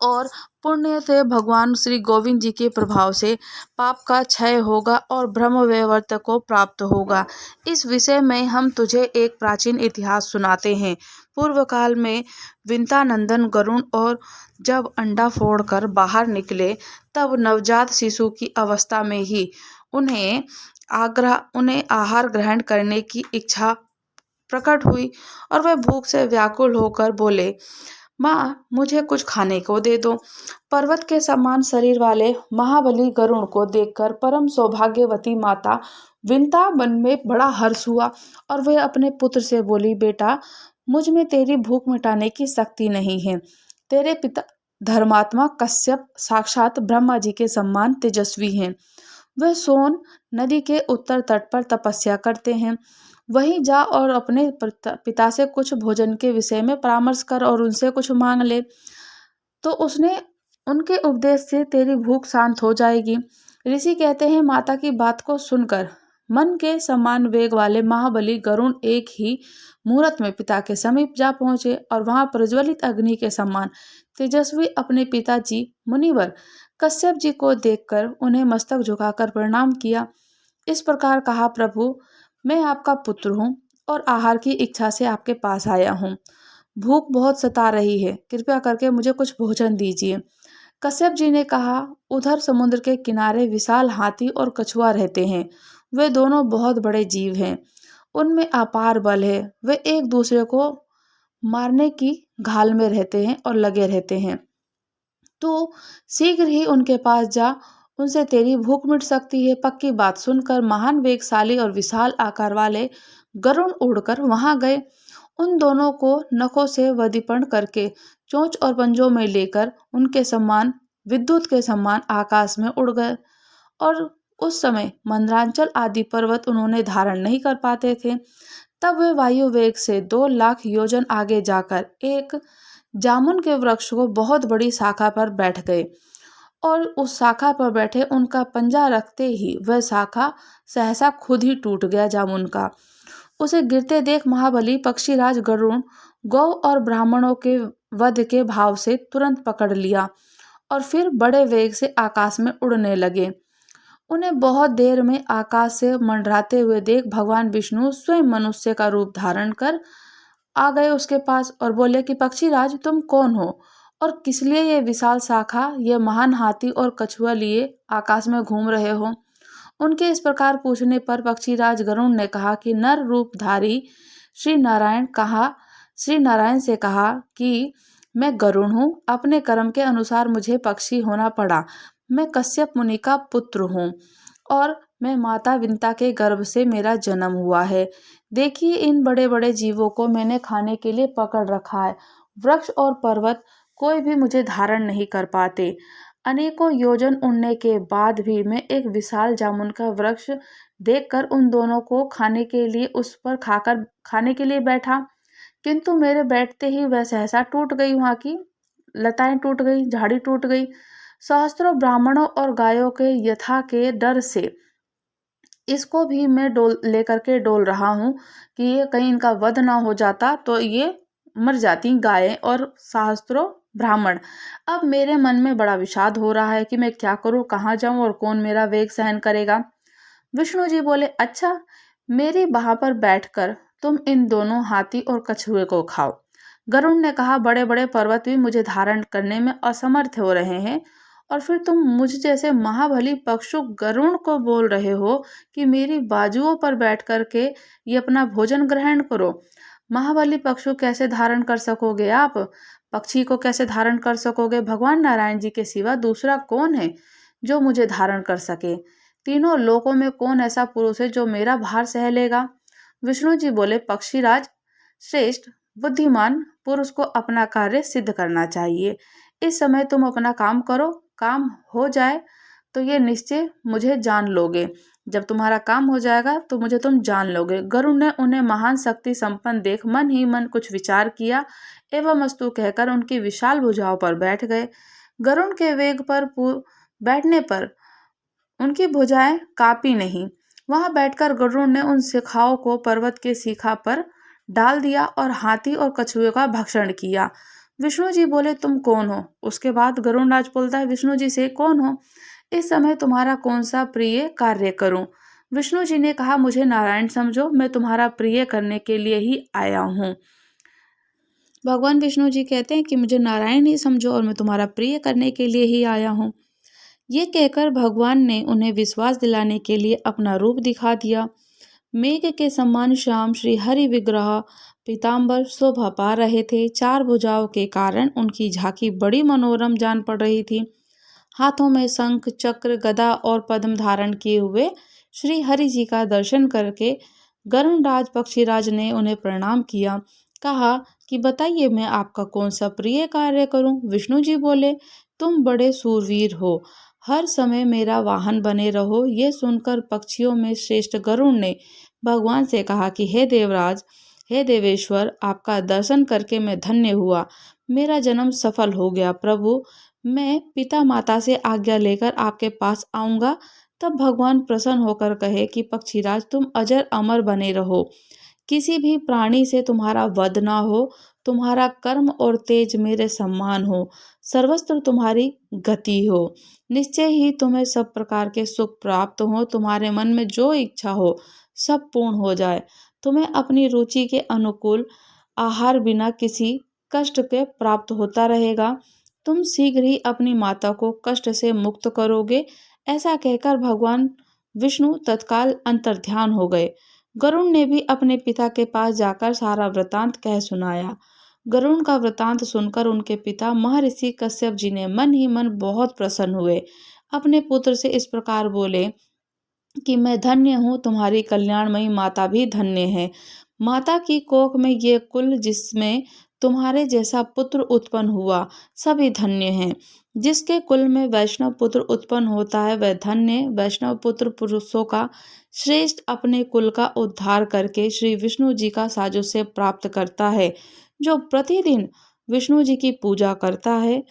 S1: और पुण्य से भगवान श्री गोविंद जी के प्रभाव से पाप का क्षय होगा और ब्रह्म वैवर्त को प्राप्त होगा। इस विषय में हम तुझे एक प्राचीन इतिहास सुनाते हैं। पूर्व काल में विंतानंदन गरुण और जब अंडा फोड़कर बाहर निकले, तब नवजात शिशु की अवस्था में ही उन्हें आहार ग्रहण करने की इच्छा प्रकट हुई और वह भूख से व्याकुल होकर बोले, माँ, मुझे कुछ खाने को दे दो। पर्वत के समान शरीर वाले महाबली गरुण को देखकर परम सौभाग्यवती माता विंता मन में बड़ा हर्ष हुआ और वह अपने पुत्र से बोली, बेटा, मुझ में तेरी भूख मिटाने की शक्ति नहीं है। तेरे पिता धर्मात्मा कश्यप साक्षात ब्रह्मा जी के समान तेजस्वी हैं। वह सोन नदी के उत्तर तट पर तपस्या करते हैं। वहीं जा और अपने पिता से कुछ भोजन के विषय में परामर्श कर और उनसे कुछ मांग ले, तो उसने उनके उपदेश से तेरी भूख शांत हो जाएगी। ऋषि कहते हैं, माता की बात को सुनकर मन के समान वेग वाले महाबली गरुण एक ही मुहूर्त में पिता के समीप जा पहुंचे और वहां प्रज्वलित अग्नि के समान तेजस्वी अपने पिताजी मुनिवर कश्यप जी को देखकर उन्हें मस्तक झुकाकर प्रणाम किया। इस प्रकार कहा, प्रभु, मैं आपका पुत्र हूँ और आहार की इच्छा से आपके पास आया हूँ। भूख बहुत सता रही है, कृपया करके मुझे कुछ भोजन दीजिए। कश्यप जी ने कहा, उधर समुद्र के किनारे विशाल हाथी और कछुआ रहते हैं। वे दोनों बहुत बड़े जीव हैं, उनमें अपार बल है। वे एक दूसरे को मारने की घाल में रहते हैं और लगे रहते हैं। तो शीघ्र ही उनके पास जा, उनसे तेरी भूख मिट सकती है। पक्की बात सुनकर महान वेगशाली और विशाल आकार वाले गरुण उड़कर वहां गए। उन दोनों को नखों से वधिपर्ण करके चोंच और पंजों में लेकर उनके समान विद्युत के समान आकाश में उड़ गए। और उस समय मंदरांचल आदि पर्वत उन्होंने धारण नहीं कर पाते थे। तब वे वायु वेग से 2 लाख योजन आगे जाकर एक जामुन के वृक्ष को बहुत बड़ी शाखा पर बैठ गए और उस शाखा पर बैठे उनका पंजा रखते ही वह शाखा सहसा खुद ही टूट गया जामुन का। उसे गिरते देख महाबली पक्षीराज गरुण गौ और ब्राह्मणों के वध के भाव से तुरंत पकड़ लिया और फिर बड़े वेग से आकाश में उड़ने लगे। उन्हें बहुत देर में आकाश से मंडराते हुए देख भगवान विष्णु स्वयं मनुष्य का रूप धारण कर आ गए उसके पास और बोले कि पक्षीराज, तुम कौन हो और किस लिए ये विशाल शाखा, ये महान हाथी और कछुआ लिए आकाश में घूम रहे हो। उनके इस प्रकार पूछने पर पक्षीराज गरुण ने कहा कि नर रूपधारी श्री नारायण से कहा कि मैं गरुण हूँ, अपने कर्म के अनुसार मुझे पक्षी होना पड़ा। मैं कश्यप मुनि का पुत्र हूँ और मैं माता विंता के गर्भ से मेरा जन्म हुआ है। देखिए, इन बड़े बड़े जीवों को मैंने खाने के लिए पकड़ रखा है। वृक्ष और पर्वत कोई भी मुझे धारण नहीं कर पाते। अनेकों योजन उड़ने के बाद भी मैं एक विशाल जामुन का वृक्ष देखकर उन दोनों को खाने के लिए उस पर खाने के लिए बैठा, किंतु मेरे बैठते ही वह सहसा टूट गई। वहां की लताएं टूट गई, झाड़ी टूट गई। सहस्त्रों ब्राह्मणों और गायों के यथा के डर से इसको भी मैं लेकर के डोल रहा हूँ कि ये कहीं इनका वध ना हो जाता तो ये मर जाती गायें और सहस्त्रों ब्राह्मण। अब मेरे मन में बड़ा विषाद हो रहा है कि मैं क्या करूं, कहाँ जाऊं और कौन मेरा वेग सहन करेगा। विष्णु जी बोले, अच्छा, मेरी बाह पर बैठकर तुम इन दोनों हाथी और कछुए को खाओ। गरुड़ ने कहा, बड़े बड़े पर्वत भी मुझे धारण करने में असमर्थ हो रहे हैं, और फिर तुम मुझ जैसे महाबली पक्षु गरुड़ को बोल रहे हो कि मेरी बाजुओं पर बैठ कर के ये अपना भोजन ग्रहण करो। महाबली पक्षु कैसे धारण कर सकोगे आप? पक्षी को कैसे धारण कर सकोगे? भगवान नारायण जी के सिवा दूसरा कौन है जो मुझे धारण कर सके? तीनों लोकों में कौन ऐसा पुरुष है जो मेरा भार सह लेगा? विष्णु जी बोले, पक्षीराज श्रेष्ठ, बुद्धिमान पुरुष को अपना कार्य सिद्ध करना चाहिए। इस समय तुम अपना काम करो, काम हो जाए तो ये निश्चय मुझे जान लोगे। जब तुम्हारा काम हो जाएगा तो मुझे तुम जान लोगे। गरुड़ ने उन्हें महान शक्ति संपन्न देख मन ही मन कुछ विचार किया एवं अस्तु कहकर उनकी विशाल भुजाओं पर बैठ गए। गरुड़ के वेग पर बैठने पर उनकी भुजाएं कांपी नहीं। वहां बैठकर गरुड़ ने उन शिखाओं को पर्वत के शिखा पर डाल दिया और हाथी और कछुए का भक्षण किया। विष्णु जी बोले, तुम कौन हो? उसके बाद गरुड़राज बोलता है विष्णु जी से, कौन हो? इस समय तुम्हारा कौन सा प्रिय कार्य करूं? विष्णु जी ने कहा, मुझे नारायण समझो, मैं तुम्हारा प्रिय करने के लिए ही आया हूँ। भगवान विष्णु जी कहते हैं कि मुझे नारायण ही समझो और मैं तुम्हारा प्रिय करने के लिए ही आया हूँ। ये कहकर भगवान ने उन्हें विश्वास दिलाने के लिए अपना रूप दिखा दिया। मेघ के समान श्याम श्री हरि विग्रह पीताम्बर शोभा पा रहे थे। चार भुजाओं के कारण उनकी झांकी बड़ी मनोरम जान पड़ रही थी। हाथों में शंख, चक्र, गदा और पद्म धारण किए हुए श्री हरि जी का दर्शन करके गरुड़राज पक्षीराज ने उन्हें प्रणाम किया। कहा कि बताइए, मैं आपका कौन सा प्रिय कार्य करूं? विष्णु जी बोले, तुम बड़े सूरवीर हो, हर समय मेरा वाहन बने रहो। ये सुनकर पक्षियों में श्रेष्ठ गरुड़ ने भगवान से कहा कि हे देवराज, हे देवेश्वर, आपका दर्शन करके मैं धन्य हुआ, मेरा जन्म सफल हो गया। प्रभु, मैं पिता माता से आज्ञा लेकर आपके पास आऊंगा। तब भगवान प्रसन्न होकर कहे कि पक्षीराज, तुम अजर अमर बने रहो, किसी भी प्राणी से तुम्हारा वध ना हो, तुम्हारा कर्म और तेज मेरे सम्मान हो, सर्वत्र तुम्हारी गति हो, निश्चय ही तुम्हें सब प्रकार के सुख प्राप्त हो, तुम्हारे मन में जो इच्छा हो सब पूर्ण हो जाए, तुम्हें अपनी रुचि के अनुकूल आहार बिना किसी कष्ट के प्राप्त होता रहेगा, तुम शीघ्र ही अपनी माता को कष्ट से मुक्त करोगे। ऐसा कहकर भगवान विष्णु तत्काल अंतर्ध्यान हो गए। गरुड़ ने भी अपने पिता के पास जाकर सारा वृतांत कह सुनाया। गरुड़ का वृतांत सुनकर उनके पिता महर्षि कश्यप जी ने मन ही मन बहुत प्रसन्न हुए। अपने पुत्र से इस प्रकार बोले कि मैं धन्य हूँ, तुम्हारी कल्याणमयी माता भी धन्य है। माता की कोख में ये कुल जिसमें तुम्हारे जैसा पुत्र उत्पन्न हुआ, सभी धन्य हैं। जिसके कुल में वैष्णव पुत्र उत्पन्न होता है वह धन्य। वैष्णव पुत्र पुरुषों का श्रेष्ठ अपने कुल का उद्धार करके श्री विष्णु जी का साजुष्य प्राप्त करता है। जो प्रतिदिन विष्णु जी की पूजा करता है,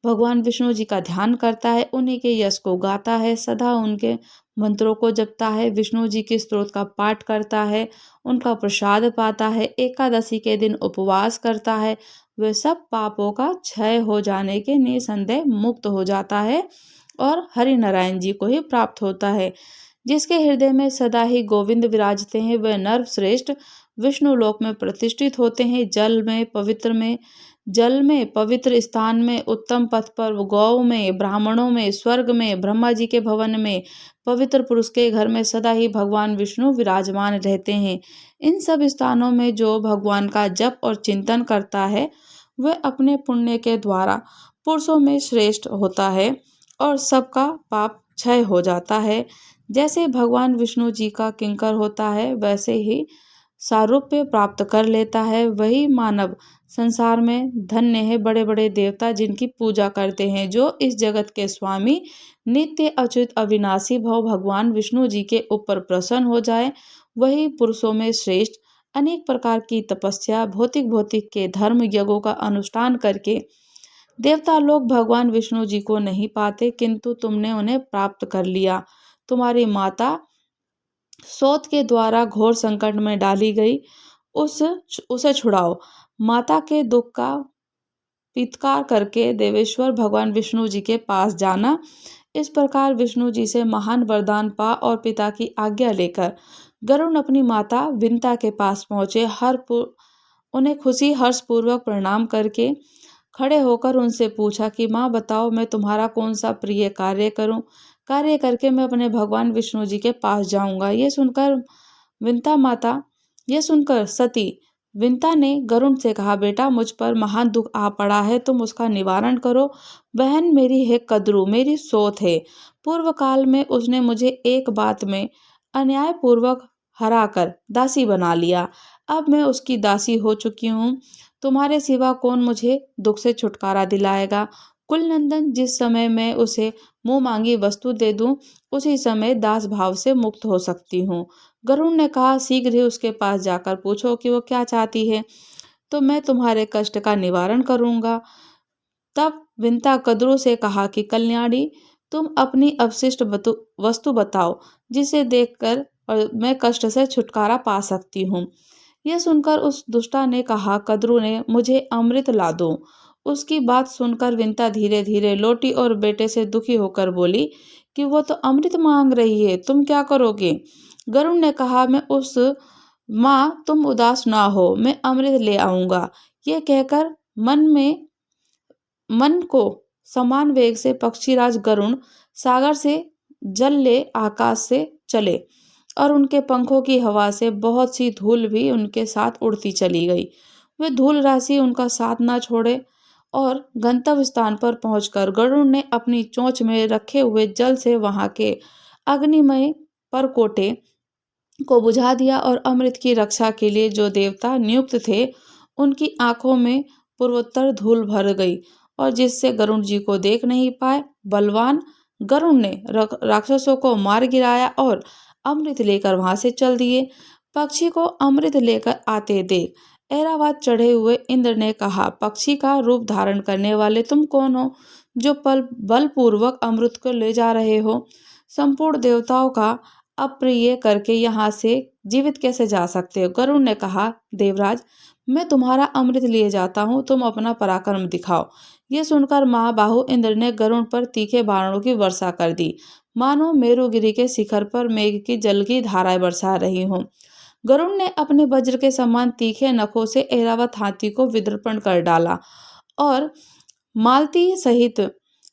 S1: भगवान विष्णु जी का ध्यान करता है, उन्हीं के यश को गाता है, सदा उनके मंत्रों को जपता है, विष्णु जी के स्तोत्र का पाठ करता है, उनका प्रसाद पाता है, एकादशी के दिन उपवास करता है, वे सब पापों का क्षय हो जाने के निसंदेह मुक्त हो जाता है और हरि नारायण जी को ही प्राप्त होता है। जिसके हृदय में सदा ही गोविंद विराजते हैं वह नर श्रेष्ठ विष्णु लोक में प्रतिष्ठित होते हैं। जल में पवित्र स्थान में, उत्तम पथ पर, गौ में, ब्राह्मणों में, स्वर्ग में, ब्रह्मा जी के भवन में, पवित्र पुरुष के घर में सदा ही भगवान विष्णु विराजमान रहते हैं। इन सब स्थानों में जो भगवान का जप और चिंतन करता है वह अपने पुण्य के द्वारा पुरुषों में श्रेष्ठ होता है और सबका पाप क्षय हो जाता है। जैसे भगवान विष्णु जी का किंकर होता है वैसे ही सारूप्य प्राप्त कर लेता है। वही मानव संसार में धन्य है। बड़े बड़े देवता जिनकी पूजा करते हैं, जो इस जगत के स्वामी नित्य अच्युत अविनाशी भव भगवान विष्णु जी के ऊपर प्रसन्न हो जाए, वही पुरुषों में श्रेष्ठ। अनेक प्रकार की तपस्या, भौतिक के धर्म यज्ञों का अनुष्ठान करके देवता लोग भगवान विष्णु जी को नहीं पाते, किंतु तुमने उन्हें प्राप्त कर लिया। तुम्हारी माता शोथ के द्वारा घोर संकट में डाली गई, उसे छुड़ाओ। माता के दुख का पीत्कार करके देवेश्वर भगवान विष्णु जी के पास जाना। इस प्रकार विष्णु जी से महान वरदान पा और पिता की आज्ञा लेकर गरुड़ अपनी माता विंता के पास पहुंचे। उन्हें खुशी हर्ष पूर्वक प्रणाम करके खड़े होकर उनसे पूछा कि माँ बताओ, मैं तुम्हारा कौन सा प्रिय कार्य करूं, कार्य करके मैं अपने भगवान विष्णु जी के पास जाऊंगा। ये सुनकर सती विंता ने गरुड़ से कहा, बेटा मुझ पर महान दुख आ पड़ा है, तुम उसका निवारण करो। बहन मेरी है कद्रू, मेरी सौत है। पूर्व काल में उसने मुझे एक बात में अन्याय पूर्वक हराकर दासी बना लिया। अब मैं उसकी दासी हो चुकी हूँ। तुम्हारे सिवा कौन मुझे दुख से छुटकारा दिलाएगा। कुलनंदन, जिस समय मैं उसे मुंह मांगी वस्तु दे दूं, उसी समय दास भाव से मुक्त हो सकती हूँ। गरुड़ ने कहा, शीघ्र ही उसके पास जाकर पूछो कि वो क्या चाहती है, तो मैं तुम्हारे कष्ट का निवारण करूंगा। तब विंता कद्रू से कहा कि कल्याणी, तुम अपनी अवशिष्ट वस्तु बताओ, जिसे देखकर और मैं कष्ट से छुटकारा पा सकती हूँ। यह सुनकर उस दुष्टा ने कहा, कद्रू ने, मुझे अमृत ला दो। उसकी बात सुनकर विंता धीरे धीरे लौटी और बेटे से दुखी होकर बोली कि वो तो अमृत मांग रही है, तुम क्या करोगे। गरुड़ ने कहा, मैं उस माँ, तुम उदास ना हो, मैं अमृत ले आऊंगा। ये कहकर मन को समान वेग से पक्षीराज गरुड़ सागर से जल ले आकाश से चले और उनके पंखों की हवा से बहुत सी धूल भी उनके साथ उड़ती चली गई। वे धूल राशि उनका साथ ना छोड़े और गंतव्य स्थान पर पहुंचकर गरुड़ ने अपनी चोंच में रखे हुए जल से वहां के अग्निमय परकोटे को बुझा दिया और अमृत की रक्षा के लिए जो देवता नियुक्त थे, उनकी आंखों में पूर्वोत्तर धूल भर गई और जिससे गरुड़ जी को देख नहीं पाए। बलवान गरुड़ ने राक्षसों को मार गिराया और अमृत लेकर वहां से चल दिए। पक्षी को अमृत लेकर आते देख ऐरावत चढ़े हुए इंद्र ने कहा, पक्षी का रूप धारण करने वाले तुम कौन हो, जो बलपूर्वक अमृत को ले जा रहे हो। संपूर्ण देवताओं का अप्रिय करके यहाँ से जीवित कैसे जा सकते हो। गरुड़ ने कहा, देवराज, मैं तुम्हारा अमृत लिए जाता हूँ, तुम अपना पराक्रम दिखाओ। ये सुनकर महाबाहु इंद्र ने गरुड़ पर तीखे बाणों की वर्षा कर दी, मानो मेरुगिरी के शिखर पर मेघ की जल की धाराएं बरसा रही हों। गरुड़ ने अपने वज्र के समान तीखे नखों से ऐरावत हाथी को विदर्पण कर डाला और मालती सहित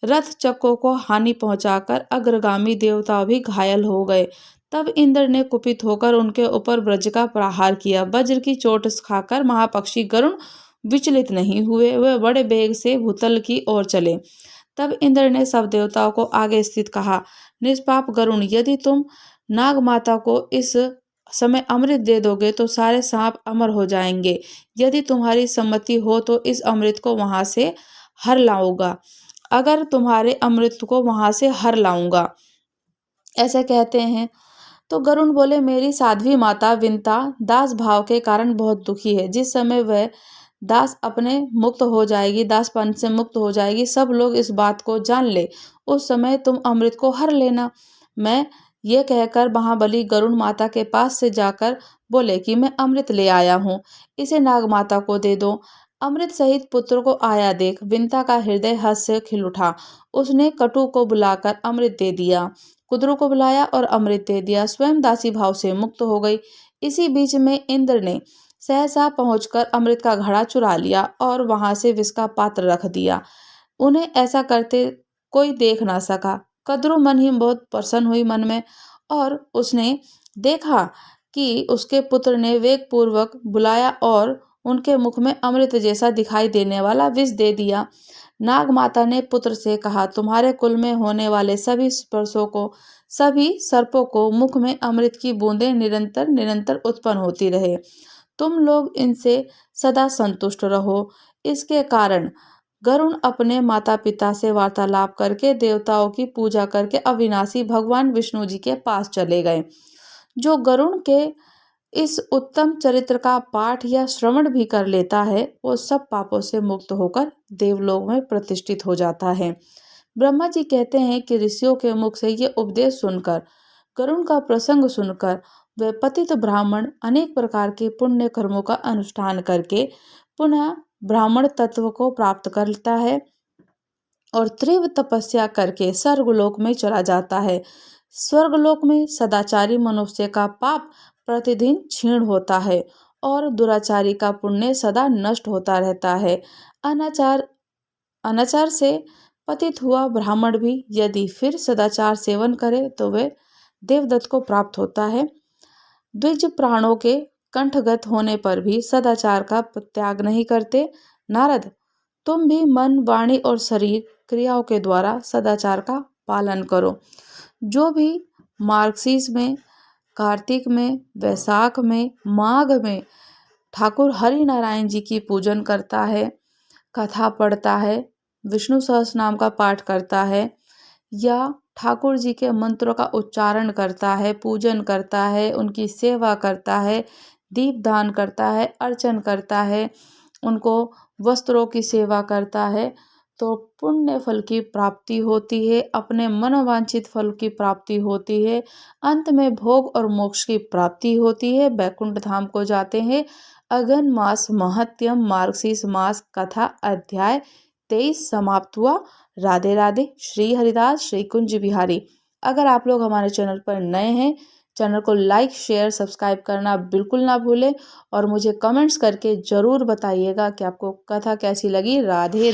S1: रथ चक्कों को हानि पहुंचाकर अग्रगामी देवता भी घायल हो गए। तब इंद्र ने कुपित होकर उनके ऊपर वज्र का प्रहार किया। वज्र की चोट खाकर महापक्षी गरुड़ विचलित नहीं हुए, वे बड़े वेग से भूतल की ओर चले। तब इंद्र ने सब देवताओं को आगे स्थित कहा, निष्पाप गरुड़, यदि तुम नाग माता को इस समय अमृत दे दोगे तो सारे सांप अमर हो जाएंगे। यदि तुम्हारी सम्मति हो तो इस अमृत को वहां से हर लाऊंगा। अगर तुम्हारे अमृत को वहां से हर लाऊंगा, ऐसे कहते हैं। तो गरुड़ बोले, मेरी साध्वी माता विंता दास भाव के कारण बहुत दुखी है। जिस समय वह दास अपने मुक्त हो जाएगी, दासपन से मुक्त हो जाएगी, सब लोग इस बात को जान ले, उस समय तुम अमृत को हर लेना। मैं ये कहकर महाबली गरुड़ माता के पास से जाकर बोले कि मैं अमृत ले आया हूँ, इसे नाग माता को दे दो। अमृत सहित पुत्र को आया देख विंता का हृदय हर्ष से खिल उठा। उसने कटु को बुलाकर अमृत दे दिया, कुद्रू को बुलाया और अमृत दे दिया। स्वयं दासी भाव से मुक्त हो गई। इसी बीच में इंद्र ने सहसा पहुंचकर अमृत का घड़ा चुरा लिया और वहां से विष का पात्र रख दिया। उन्हें ऐसा करते कोई देख ना सका। कद्रू मन ही बहुत प्रसन्न हुई मन में और उसने देखा कि उसके पुत्र ने वेग पूर्वक बुलाया और उनके मुख में अमृत जैसा दिखाई देने वाला विष दे दिया। नाग माता ने पुत्र से कहा, तुम्हारे कुल में होने वाले सभी सर्पों को मुख में अमृत की बूंदें निरंतर निरंतर उत्पन्न होती रहे। तुम लोग इनसे सदा संतुष्ट रहो। इसके कारण गरुड़ अपने माता पिता से वार्तालाप करके देवताओं की पूजा करके अविनाशी भगवान विष्णु जी के पास चले गए। जो गरुड़ के इस उत्तम चरित्र का पाठ या श्रवण भी कर लेता है, वो सब पापों से मुक्त होकर देवलोक में प्रतिष्ठित हो जाता है। ब्रह्मा जी कहते हैं कि ऋषियों के मुख से ये उपदेश सुनकर, गरुड़ का प्रसंग सुनकर वे पतित ब्राह्मण अनेक प्रकार के पुण्य कर्मों का अनुष्ठान करके पुनः ब्राह्मण तत्व को प्राप्त करता है और तीव्र तपस्या करके स्वर्गलोक में चला जाता है। स्वर्गलोक में सदाचारी मनुष्य का पाप प्रतिदिन क्षीण होता है और दुराचारी का पुण्य सदा नष्ट होता रहता है। अनाचार से पतित हुआ ब्राह्मण भी यदि फिर सदाचार सेवन करे तो वे देवदत्त को प्राप्त होता है। द्विज प्राणों के कंठगत होने पर भी सदाचार का त्याग नहीं करते। नारद, तुम भी मन, वाणी और शरीर क्रियाओं के द्वारा सदाचार का पालन करो। जो भी मार्गशीर्ष में, कार्तिक में, वैशाख में, माघ में ठाकुर हरि नारायण जी की पूजन करता है, कथा पढ़ता है, विष्णु सहस्रनाम का पाठ करता है या ठाकुर जी के मंत्रों का उच्चारण करता है, पूजन करता है, उनकी सेवा करता है, दीपदान करता है, अर्चन करता है, उनको वस्त्रों की सेवा करता है, तो पुण्य फल की प्राप्ति होती है, अपने मनोवांछित फल की प्राप्ति होती है, अंत में भोग और मोक्ष की प्राप्ति होती है, बैकुंठ धाम को जाते हैं। अगन मास महत्यम मार्गशीर्ष मास कथा अध्याय 23 समाप्त हुआ। राधे राधे। श्री हरिदास श्री कुंज बिहारी। अगर आप लोग हमारे चैनल पर नए हैं, चैनल को लाइक, शेयर, सब्सक्राइब करना बिल्कुल ना भूलें और मुझे कमेंट्स करके ज़रूर बताइएगा कि आपको कथा कैसी लगी। राधे।